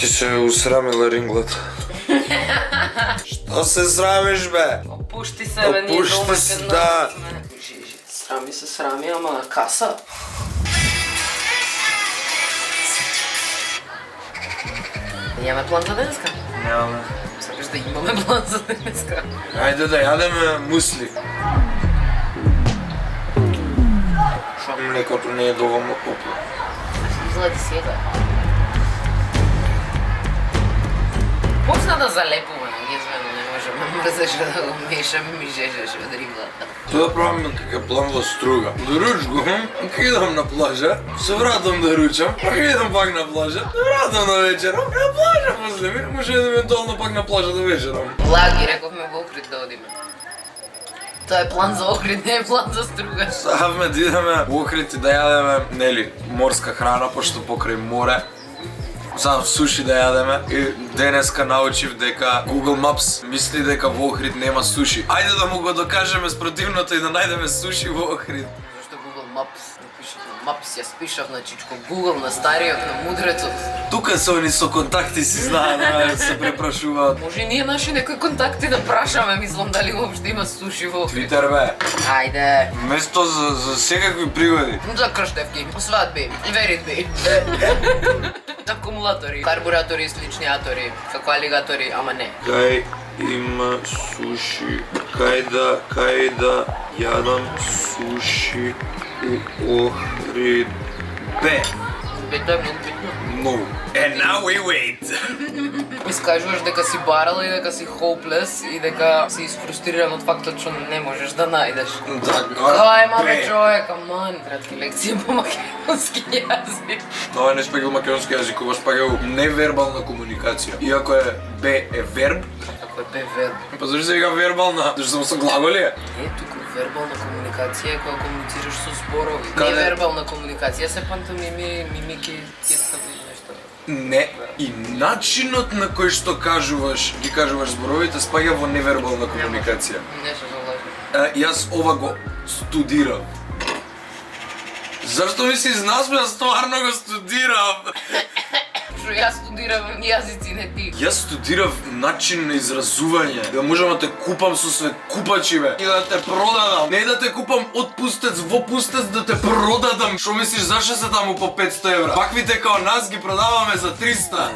Ти се усрамила ринглата. Што се срамиш, бе? Опушти се, бе, ние Опушти дома се, кај да. нас сме. Срами се срами, ама на каса. Нямаме план за денеска. Нямаме. Сакаш да имаме план за денеска. Ајде да јадеме мусли. Млекото не е доволно топло. Изгледа сега. Почна да залепува на гезвено, не можеме, мрзеше да го мешаме, ми жежеше од риглата. Тоа правиме како план во Струга. До ручгувам, ќе идам на плажа, се вратам да ручам, па ќе идам пак на плажа, се вратам на вечером, на плажа после ми, може евентуално пак на плажа да вечерам. Лаги, рековме во Охрид да одиме. Тоа е план за Охрид, не е план за Струга. Савме да идеме во Охрид и да јадеме, нели, морска храна, пошто покрај море. Сам суши да јадеме и денеска научив дека Google Maps мисли дека во Охрид нема суши. Ајде да му го докажеме спротивното и да најдеме суши во Охрид. Зашто Google Maps не пишав на Maps, ја спишав на чичко Google, на стариот, на мудрецот. Тука се они со контакти си знаат, да се препрашуваат. Може и ние наши некои контакти да прашаме, мислам дали уопште има суши во Охрид. Твитер, бе. Ајде. Место за секакви пригоди. За крштевки, свадби, веридби. Акумулатори, карбуратори, слични атори, како алигатори, ама не. Кај има суши, кај да јадам суши у Охрид. Бе. Бе, тоа е многу битно. No. And now we wait. Искажуваш дека си барал и дека си хоуплес и дека си изфрустриран од фактот што не можеш да најдеш. Кај ма бе човек, аман. Кратки лекции по македонски јазик. Тоа не спегал македонски јазик, ова спегал невербална комуникација. Иако е Б е верб. Како е бе верб? Па зашто се вика вербална? Зашто само со глаголи е? Не, туку вербална комуникација е кога комуницираш со зборови. Каде? Невербална комуникација се пантомими, мимики, кескави нешто. Не, и начинот на кој што ги кажуваш зборовите спаѓа во невербална комуникација. Не се согласувам. Јас ова го студирав. Зашто ми се изнасме, јас стварно го студирав. Што јас студирам јазици, не ти. Јас студирав начин на изразување, да можам да те купам со све купачи, бе, и да те продадам. Не да те купам од пустец во пустец, да те продадам. Шо мислиш, зашто се таму по 500 евра? Паквите као нас ги продаваме за 300.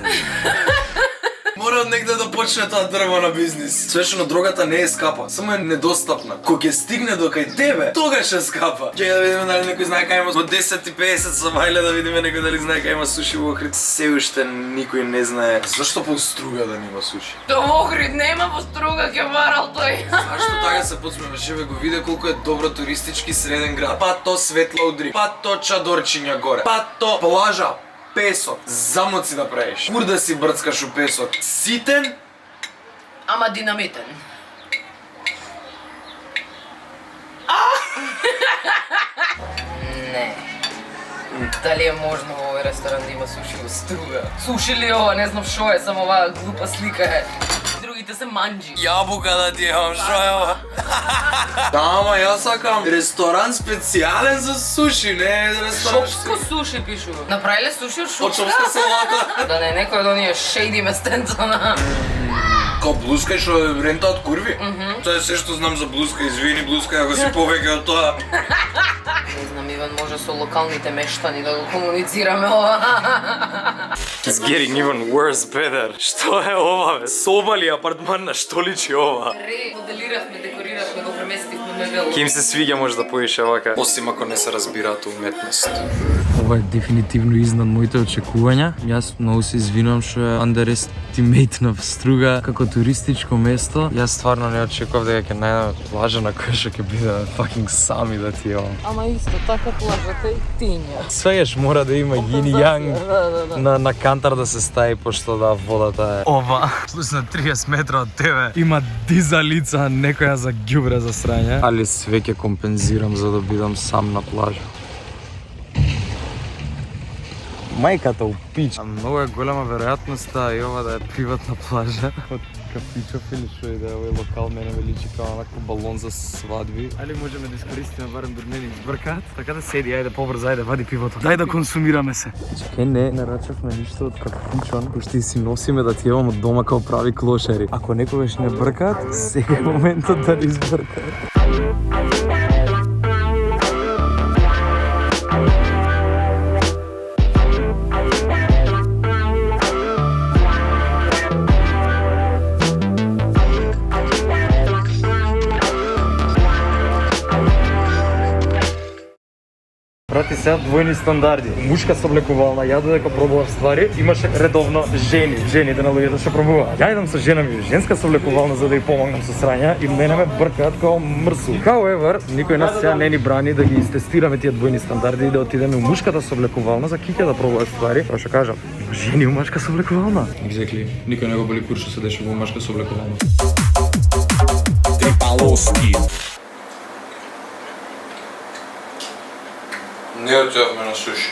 Мора од негде да почне тоа дрво на бизнис. Свешено дрогата не е скапа, само е недостапна. Кога ќе стигне до кај тебе, тогаш е скапа. Ќе да видиме дали некој знае кај има во 10:50 со мајле да видиме некој дали знае кај има суши во Охрид. Се уште никој не знае. Зашто по Струга да нема суши? Тоа во Охрид нема во Струга, ќе барал тој. Зашто така се подсмеваше, бе, го виде колку е добро туристички среден град. Па то светла удри, па то чадорчиња горе, па то плажа, песок, замоци да правиш. Кур да си брцкаш у песок. Ситен, Ама динамитен. Не. Дали е можно во овој ресторан да има суши во Струга? Суши ли ова? Не знам шо е, само оваа глупа слика е. Другите се манџи. јабука да ти имам, шо е ова? Да, ама јас сакам ресторан специјален за суши, не ресторан. Шопско суши пишува. Направиле суши од Од шопска? шопска салата. Да не е некој од оние шейди местенца на... Као блуска и што рента од курви? Тоа е се што знам за блуска, извини блуска, ако си повеќе од тоа. Не знам, Иван, може со локалните мештани да го комуницираме ова. It's getting even worse, Петар. Што е ова, бе? Соба ли апартман, на што личи ова? Ремоделиравме, декориравме, го преместивме мебело. Ким се свиѓа може да поише вака? Осим ако не се разбираат уметност. Ова е дефинитивно изнад моите очекувања. Јас многу се извинувам што е underestimatenав Струга како туристичко место. Јас стварно не очекував дека ќе најдеме плажа на која што ќе бидеме fucking сами да ти јавам. Ама исто, така плажата и тиња. Свееш мора да има јин и јанг на кантар да се стави, пошто да водата е ова. Плюс на 30 метра од тебе има дизалица, некоја за ѓубре за срање. Али све ќе компензирам за да бидам сам на плажа. Мајката у пич. Многу е голема веројатноста и ова да е приватна плажа од кафичов или што иде, овој локал мене ме личи као онако балон за свадби. Али можеме да искористиме барем да не ни избркаат. Така да седи, ајде побрзо, ајде вади пивото. Дај да консумираме се. Чекај, не нарачавме ништо од кафичон, кој ще си носиме да ти евам од дома као прави клошери. Ако некогаш не бркаат, сега е моментот да ни избркаат. Брати, сега двојни стандарди. Мушка соблекувална, ја додека пробував ствари, имаше редовно жените на луѓето што пробуваат. Ја идам со жена ми, женска соблекувална за да ја помогнам со срања и мене ме бркаат као мрсу. However, никој нас сега не ни брани да ги истестираме тие двојни стандарди и да отидеме у мушката соблекувална за киќа да пробуваме ствари. Тоа што кажам, има жени у машка соблекувална. Exactly. Никој не го боли кур што се дешава у машка соблекувална. Трипалоски. Не отидовме на суши.